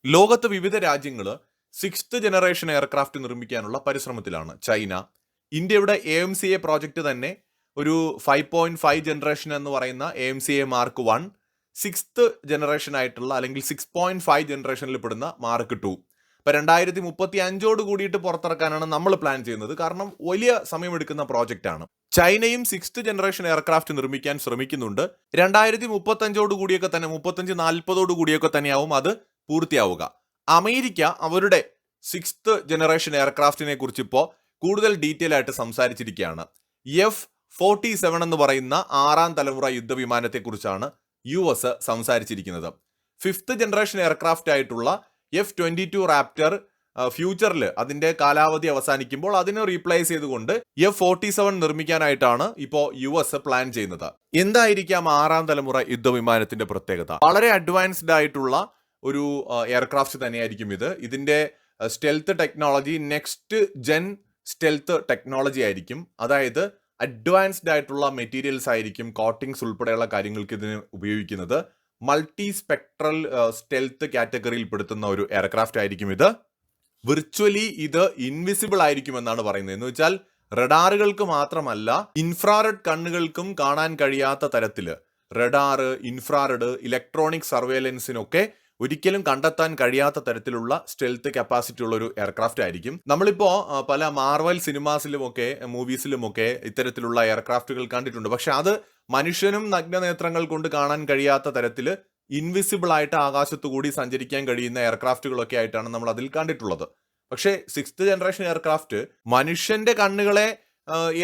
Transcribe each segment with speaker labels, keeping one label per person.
Speaker 1: ലോകത്ത് വിവിധ രാജ്യങ്ങൾ സിക്സ്ത് ജനറേഷൻ എയർക്രാഫ്റ്റ് നിർമ്മിക്കാനുള്ള പരിശ്രമത്തിലാണ്. ചൈന, ഇന്ത്യയുടെ AMCA പ്രോജക്റ്റ് തന്നെ ഒരു 5.5 ജനറേഷൻ എന്ന് പറയുന്ന AMCA മാർക്ക് 1 സിക്സ്ത് ജനറേഷൻ ആയിട്ടുള്ള അല്ലെങ്കിൽ 6.5 ജനറേഷനിൽ പെടുന്ന മാർക്ക് 2 ഇപ്പൊ 2035 കൂടിയിട്ട് പുറത്തിറക്കാനാണ് നമ്മൾ പ്ലാൻ ചെയ്യുന്നത്. കാരണം വലിയ സമയമെടുക്കുന്ന പ്രോജക്റ്റ് ആണ്. ചൈനയും സിക്സ്ത് ജനറേഷൻ എയർക്രാഫ്റ്റ് നിർമ്മിക്കാൻ ശ്രമിക്കുന്നുണ്ട്. 2035 കൂടിയൊക്കെ തന്നെ 35-40 കൂടിയൊക്കെ തന്നെയാവും അത് പൂർത്തിയാവുക. അമേരിക്ക അവരുടെ സിക്സ്ത് ജനറേഷൻ എയർക്രാഫ്റ്റിനെ കുറിച്ച് ഇപ്പോൾ കൂടുതൽ ഡീറ്റെയിൽ ആയിട്ട് സംസാരിച്ചിരിക്കുകയാണ്. F-47 എന്ന് പറയുന്ന 6ാം തലമുറ യുദ്ധവിമാനത്തെ കുറിച്ചാണ് US സംസാരിച്ചിരിക്കുന്നത്. ഫിഫ്ത്ത് ജനറേഷൻ എയർക്രാഫ്റ്റ് ആയിട്ടുള്ള F-22 റാപ്റ്റർ ഫ്യൂച്ചറിൽ അതിന്റെ കാലാവധി അവസാനിക്കുമ്പോൾ അതിനെ റീപ്ലേസ് ചെയ്തുകൊണ്ട് F-47 നിർമ്മിക്കാനായിട്ടാണ് ഇപ്പോൾ US പ്ലാൻ ചെയ്യുന്നത്. എന്തായിരിക്കാം 6ാം തലമുറ യുദ്ധവിമാനത്തിന്റെ പ്രത്യേകത? വളരെ അഡ്വാൻസ്ഡ് ആയിട്ടുള്ള ഒരു എയർക്രാഫ്റ്റ് തന്നെയായിരിക്കും ഇത്. ഇതിന്റെ stealth technology next gen stealth technology ആയിരിക്കും. അതായത് അഡ്വാൻസ്ഡ് ആയിട്ടുള്ള മെറ്റീരിയൽസ് ആയിരിക്കും, കോട്ടിങ്സ് ഉൾപ്പെടെയുള്ള കാര്യങ്ങൾക്ക് ഇതിന് ഉപയോഗിക്കുന്നത്. മൾട്ടി സ്പെക്ട്രൽ സ്റ്റെൽത്ത് കാറ്റഗറിയിൽ പെടുത്തുന്ന ഒരു എയർക്രാഫ്റ്റ് ആയിരിക്കും ഇത്. വിർച്വലി ഇത് ഇൻവിസിബിൾ ആയിരിക്കും എന്നാണ് പറയുന്നത്. എന്ന് വെച്ചാൽ റഡാറുകൾക്ക് മാത്രമല്ല, ഇൻഫ്രാറെഡ് കണ്ണുകൾക്കും കാണാൻ കഴിയാത്ത തരത്തില് റഡാറ്, ഇൻഫ്രാറെഡ്, ഇലക്ട്രോണിക് സർവേലൻസിനൊക്കെ ഒരിക്കലും കണ്ടെത്താൻ കഴിയാത്ത തരത്തിലുള്ള സ്റ്റെൽത്ത് കപ്പാസിറ്റി ഉള്ള ഒരു എയർക്രാഫ്റ്റ് ആയിരിക്കും. നമ്മളിപ്പോ പല മാർവൽ സിനിമാസിലുമൊക്കെ മൂവീസിലുമൊക്കെ ഇത്തരത്തിലുള്ള എയർക്രാഫ്റ്റുകൾ കണ്ടിട്ടുണ്ട്. പക്ഷെ അത് മനുഷ്യനും നഗ്നനേത്രങ്ങൾ കൊണ്ട് കാണാൻ കഴിയാത്ത തരത്തിൽ ഇൻവിസിബിൾ ആയിട്ട് ആകാശത്തു കൂടി സഞ്ചരിക്കാൻ കഴിയുന്ന എയർക്രാഫ്റ്റുകളൊക്കെ ആയിട്ടാണ് നമ്മൾ അതിൽ കണ്ടിട്ടുള്ളത്. പക്ഷേ സിക്സ്ത് ജനറേഷൻ എയർക്രാഫ്റ്റ് മനുഷ്യന്റെ കണ്ണുകളെ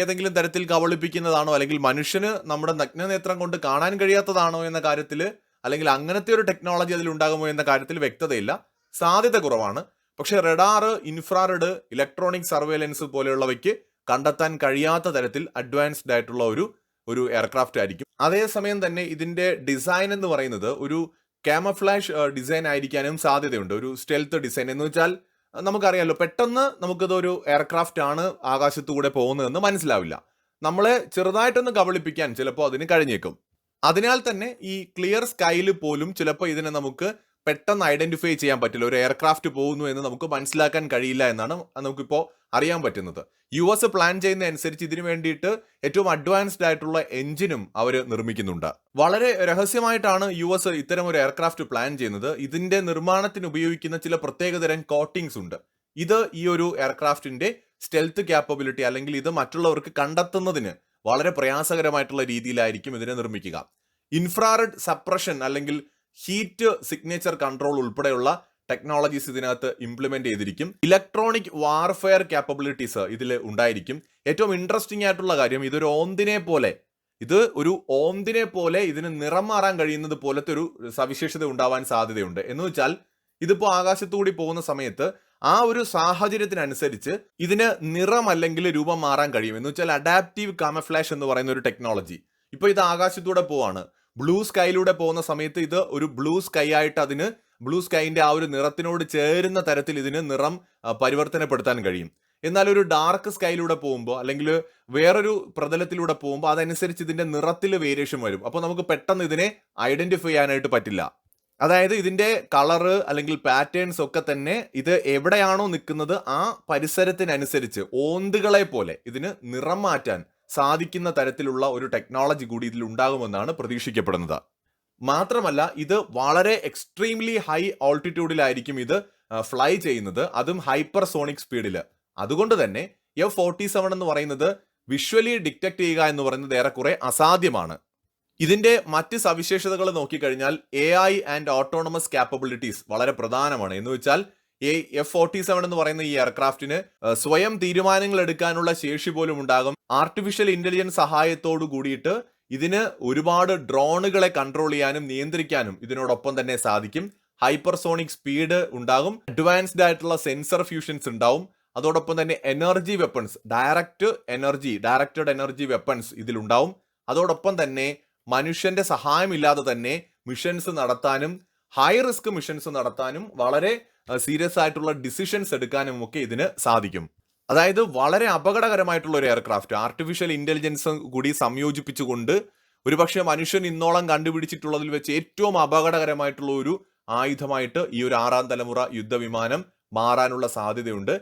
Speaker 1: ഏതെങ്കിലും തരത്തിൽ കബളിപ്പിക്കുന്നതാണോ, അല്ലെങ്കിൽ മനുഷ്യന് നമ്മുടെ നഗ്നനേത്രം കൊണ്ട് കാണാൻ കഴിയാത്തതാണോ എന്ന കാര്യത്തിൽ, അല്ലെങ്കിൽ അങ്ങനത്തെ ഒരു ടെക്നോളജി അതിൽ ഉണ്ടാകുമോ എന്ന കാര്യത്തിൽ വ്യക്തതയില്ല. സാധ്യത കുറവാണ്. പക്ഷെ റഡാറ്, ഇൻഫ്രാറെഡ്, ഇലക്ട്രോണിക് സർവേലൻസ് പോലെയുള്ളവയ്ക്ക് കണ്ടെത്താൻ കഴിയാത്ത തരത്തിൽ അഡ്വാൻസ്ഡ് ആയിട്ടുള്ള ഒരു എയർക്രാഫ്റ്റ് ആയിരിക്കും. അതേസമയം തന്നെ ഇതിന്റെ ഡിസൈൻ എന്ന് പറയുന്നത് ഒരു കാമഫ്ലാഷ് ഡിസൈൻ ആയിരിക്കാനും സാധ്യതയുണ്ട്. ഒരു സ്റ്റെൽത്ത് ഡിസൈൻ എന്ന് വെച്ചാൽ നമുക്കറിയാമല്ലോ, പെട്ടെന്ന് നമുക്കിതൊരു എയർക്രാഫ്റ്റ് ആണ് ആകാശത്തുകൂടെ പോകുന്നതെന്ന് മനസ്സിലാവില്ല. നമ്മളെ ചെറുതായിട്ടൊന്ന് കബളിപ്പിക്കാൻ ചിലപ്പോൾ അതിന് കഴിഞ്ഞേക്കും. അതിനാൽ തന്നെ ഈ ക്ലിയർ സ്കൈയിൽ പോലും ചിലപ്പോൾ ഇതിനെ നമുക്ക് പെട്ടെന്ന് ഐഡന്റിഫൈ ചെയ്യാൻ പറ്റില്ല. ഒരു എയർക്രാഫ്റ്റ് പോകുന്നു എന്ന് നമുക്ക് മനസ്സിലാക്കാൻ കഴിയില്ല എന്നാണ് നമുക്കിപ്പോൾ അറിയാൻ പറ്റുന്നത്. US പ്ലാൻ ചെയ്യുന്ന അനുസരിച്ച് ഇതിനു വേണ്ടിയിട്ട് ഏറ്റവും അഡ്വാൻസ്ഡ് ആയിട്ടുള്ള എഞ്ചിനും അവർ നിർമ്മിക്കുന്നുണ്ട്. വളരെ രഹസ്യമായിട്ടാണ് US ഇത്തരം ഒരു എയർക്രാഫ്റ്റ് പ്ലാൻ ചെയ്യുന്നത്. ഇതിന്റെ നിർമ്മാണത്തിന് ഉപയോഗിക്കുന്ന ചില പ്രത്യേകതരം കോട്ടിങ്സ് ഉണ്ട്. ഇത് ഈ ഒരു എയർക്രാഫ്റ്റിന്റെ സ്റ്റെൽത്ത് ക്യാപ്പബിലിറ്റി, അല്ലെങ്കിൽ ഇത് മറ്റുള്ളവർക്ക് കണ്ടെത്തുന്നതിന് വളരെ പ്രയാസകരമായിട്ടുള്ള രീതിയിലായിരിക്കും ഇതിനെ നിർമ്മിക്കുക. ഇൻഫ്രാറെഡ് സപ്രഷൻ അല്ലെങ്കിൽ ഹീറ്റ് സിഗ്നേച്ചർ കൺട്രോൾ ഉൾപ്പെടെയുള്ള ടെക്നോളജീസ് ഇതിനകത്ത് ഇംപ്ലിമെന്റ് ചെയ്തിരിക്കും. ഇലക്ട്രോണിക് വാർഫെയർ ക്യാപ്പബിലിറ്റീസ് ഇതിൽ ഉണ്ടായിരിക്കും. ഏറ്റവും ഇൻട്രസ്റ്റിംഗ് ആയിട്ടുള്ള കാര്യം, ഇതൊരു ഓന്തിനെ പോലെ ഇതിന് നിറം മാറാൻ കഴിയുന്നത് പോലത്തെ ഒരു സവിശേഷത ഉണ്ടാവാൻ സാധ്യതയുണ്ട്. എന്ന് വെച്ചാൽ ഇതിപ്പോ ആകാശത്തുകൂടി പോകുന്ന സമയത്ത് ആ ഒരു സാഹചര്യത്തിനനുസരിച്ച് ഇതിന് നിറം അല്ലെങ്കിൽ രൂപം മാറാൻ കഴിയും. എന്ന് വെച്ചാൽ അഡാപ്റ്റീവ് കാമഫ്ലാഷ് എന്ന് പറയുന്ന ഒരു ടെക്നോളജി. ഇപ്പൊ ഇത് ആകാശത്തൂടെ പോവാണ്, ബ്ലൂ സ്കൈയിലൂടെ പോകുന്ന സമയത്ത് ഇത് ഒരു ബ്ലൂ സ്കൈ ആയിട്ട് അതിന് ബ്ലൂ സ്കൈന്റെ ആ ഒരു നിറത്തിനോട് ചേരുന്ന തരത്തിൽ ഇതിന് നിറം പരിവർത്തനപ്പെടുത്താൻ കഴിയും. എന്നാൽ ഒരു ഡാർക്ക് സ്കൈയിലൂടെ പോകുമ്പോൾ, അല്ലെങ്കിൽ വേറൊരു പ്രതലത്തിലൂടെ പോകുമ്പോൾ അതനുസരിച്ച് ഇതിന്റെ നിറത്തിൽ വേരിയേഷൻ വരും. അപ്പോൾ നമുക്ക് പെട്ടെന്ന് ഇതിനെ ഐഡന്റിഫൈ ചെയ്യാനായിട്ട് പറ്റില്ല. അതായത് ഇതിന്റെ കളറ് അല്ലെങ്കിൽ പാറ്റേൺസ് ഒക്കെ തന്നെ ഇത് എവിടെയാണോ നിൽക്കുന്നത് ആ പരിസരത്തിനനുസരിച്ച് ഓന്തുകളെ പോലെ ഇതിന് നിറം മാറ്റാൻ സാധിക്കുന്ന തരത്തിലുള്ള ഒരു ടെക്നോളജി കൂടി ഇതിൽ ഉണ്ടാകുമെന്നാണ് പ്രതീക്ഷിക്കപ്പെടുന്നത്. മാത്രമല്ല ഇത് വളരെ എക്സ്ട്രീംലി ഹൈ ഓൾട്ടിറ്റ്യൂഡിലായിരിക്കും ഇത് ഫ്ലൈ ചെയ്യുന്നത്, അതും ഹൈപ്പർ സോണിക് സ്പീഡിൽ. അതുകൊണ്ട് തന്നെ F-47 എന്ന് പറയുന്നത് വിഷ്വലി ഡിറ്റക്ട് ചെയ്യുക എന്ന് പറയുന്നത് ഏറെക്കുറെ അസാധ്യമാണ്. ഇതിന്റെ മറ്റ് സവിശേഷതകൾ നോക്കിക്കഴിഞ്ഞാൽ AI ആൻഡ് ഓട്ടോണമസ് ക്യാപ്പബിലിറ്റീസ് വളരെ പ്രധാനമാണ്. എന്ന് വെച്ചാൽ F-47 എന്ന് പറയുന്ന ഈ എയർക്രാഫ്റ്റിന് സ്വയം തീരുമാനങ്ങൾ എടുക്കാനുള്ള ശേഷി പോലും ഉണ്ടാകും. ആർട്ടിഫിഷ്യൽ ഇന്റലിജൻസ് സഹായത്തോടു കൂടിയിട്ട് ഇതിന് ഒരുപാട് ഡ്രോണുകളെ കൺട്രോൾ ചെയ്യാനും നിയന്ത്രിക്കാനും ഇതിനോടൊപ്പം തന്നെ സാധിക്കും. ഹൈപ്പർസോണിക് സ്പീഡ് ഉണ്ടാകും, അഡ്വാൻസ്ഡ് ആയിട്ടുള്ള സെൻസർ ഫ്യൂഷൻസ് ഉണ്ടാവും. അതോടൊപ്പം തന്നെ energy weapons, directed energy weapons ഇതിലുണ്ടാവും. അതോടൊപ്പം തന്നെ മനുഷ്യന്റെ സഹായമില്ലാതെ തന്നെ മിഷൻസ് നടത്താനും, ഹൈ റിസ്ക് മിഷൻസ് നടത്താനും, വളരെ സീരിയസ് ആയിട്ടുള്ള ഡിസിഷൻസ് എടുക്കാനും ഒക്കെ ഇതിന് സാധിക്കും. അതായത് വളരെ അപകടകരമായിട്ടുള്ള ഒരു എയർക്രാഫ്റ്റ്, ആർട്ടിഫിഷ്യൽ ഇന്റലിജൻസ് കൂടി സംയോജിപ്പിച്ചുകൊണ്ട് ഒരുപക്ഷെ മനുഷ്യൻ ഇന്നോളം കണ്ടുപിടിച്ചിട്ടുള്ളതിൽ വെച്ച് ഏറ്റവും അപകടകരമായിട്ടുള്ള ഒരു ആയുധമായിട്ട് ഈ ഒരു 6ാം തലമുറ യുദ്ധവിമാനം മാറാനുള്ള സാധ്യതയുണ്ട്.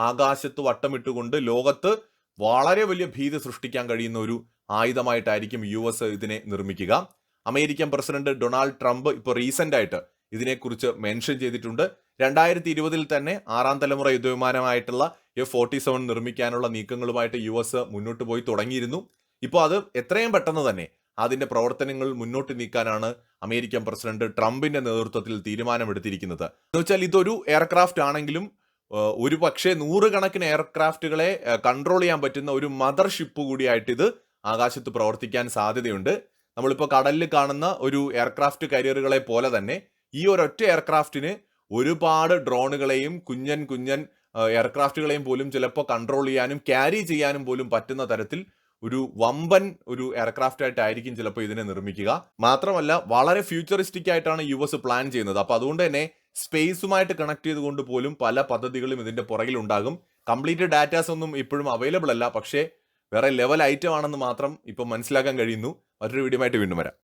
Speaker 1: ആകാശത്ത് വട്ടമിട്ടുകൊണ്ട് ലോകത്ത് വളരെ വലിയ ഭീതി സൃഷ്ടിക്കാൻ കഴിയുന്ന ഒരു ആയുധമായിട്ടായിരിക്കും US ഇതിനെ നിർമ്മിക്കുക. അമേരിക്കൻ പ്രസിഡന്റ് ഡൊണാൾഡ് ട്രംപ് ഇപ്പോൾ റീസെന്റ് ആയിട്ട് ഇതിനെക്കുറിച്ച് മെൻഷൻ ചെയ്തിട്ടുണ്ട്. 2020 തന്നെ 6ാം തലമുറ യുദ്ധവിമാനമായിട്ടുള്ള F-47 നിർമ്മിക്കാനുള്ള നീക്കങ്ങളുമായിട്ട് US മുന്നോട്ട് പോയി തുടങ്ങിയിരുന്നു. ഇപ്പോൾ അത് എത്രയും പെട്ടെന്ന് തന്നെ അതിന്റെ പ്രവർത്തനങ്ങൾ മുന്നോട്ട് നീക്കാനാണ് അമേരിക്കൻ പ്രസിഡന്റ് ട്രംപിന്റെ നേതൃത്വത്തിൽ തീരുമാനമെടുത്തിരിക്കുന്നത്. എന്ന് വെച്ചാൽ ഇതൊരു എയർക്രാഫ്റ്റ് ആണെങ്കിലും ഒരു പക്ഷേ 100 കണക്കിന് എയർക്രാഫ്റ്റുകളെ കൺട്രോൾ ചെയ്യാൻ പറ്റുന്ന ഒരു മദർ ഷിപ്പ് കൂടിയായിട്ട് ഇത് ആകാശത്ത് പ്രവർത്തിക്കാൻ സാധ്യതയുണ്ട്. നമ്മളിപ്പോൾ കടലിൽ കാണുന്ന ഒരു എയർക്രാഫ്റ്റ് കരിയറുകളെ പോലെ തന്നെ ഈ ഒരൊറ്റ എയർക്രാഫ്റ്റിന് ഒരുപാട് ഡ്രോണുകളെയും കുഞ്ഞൻ എയർക്രാഫ്റ്റുകളെയും പോലും ചിലപ്പോൾ കൺട്രോൾ ചെയ്യാനും ക്യാരി ചെയ്യാനും പോലും പറ്റുന്ന തരത്തിൽ ഒരു വമ്പൻ ഒരു എയർക്രാഫ്റ്റ് ആയിട്ടായിരിക്കും ചിലപ്പോൾ ഇതിനെ നിർമ്മിക്കുക. മാത്രമല്ല വളരെ ഫ്യൂച്ചറിസ്റ്റിക് ആയിട്ടാണ് US പ്ലാൻ ചെയ്യുന്നത്. അപ്പോൾ അതുകൊണ്ട് തന്നെ സ്പേസുമായിട്ട് കണക്ട് ചെയ്തുകൊണ്ട് പോലും പല പദ്ധതികളും ഇതിന്റെ പുറകിലുണ്ടാകും. കംപ്ലീറ്റ് ഡാറ്റാസ് ഒന്നും ഇപ്പോഴും അവൈലബിൾ അല്ല, പക്ഷേ വേറെ ലെവൽ ഐറ്റം ആണെന്ന് മാത്രം ഇപ്പം മനസ്സിലാക്കാൻ കഴിയുന്നു. മറ്റൊരു വീഡിയോ ആയിട്ട് വീണ്ടും വരാം.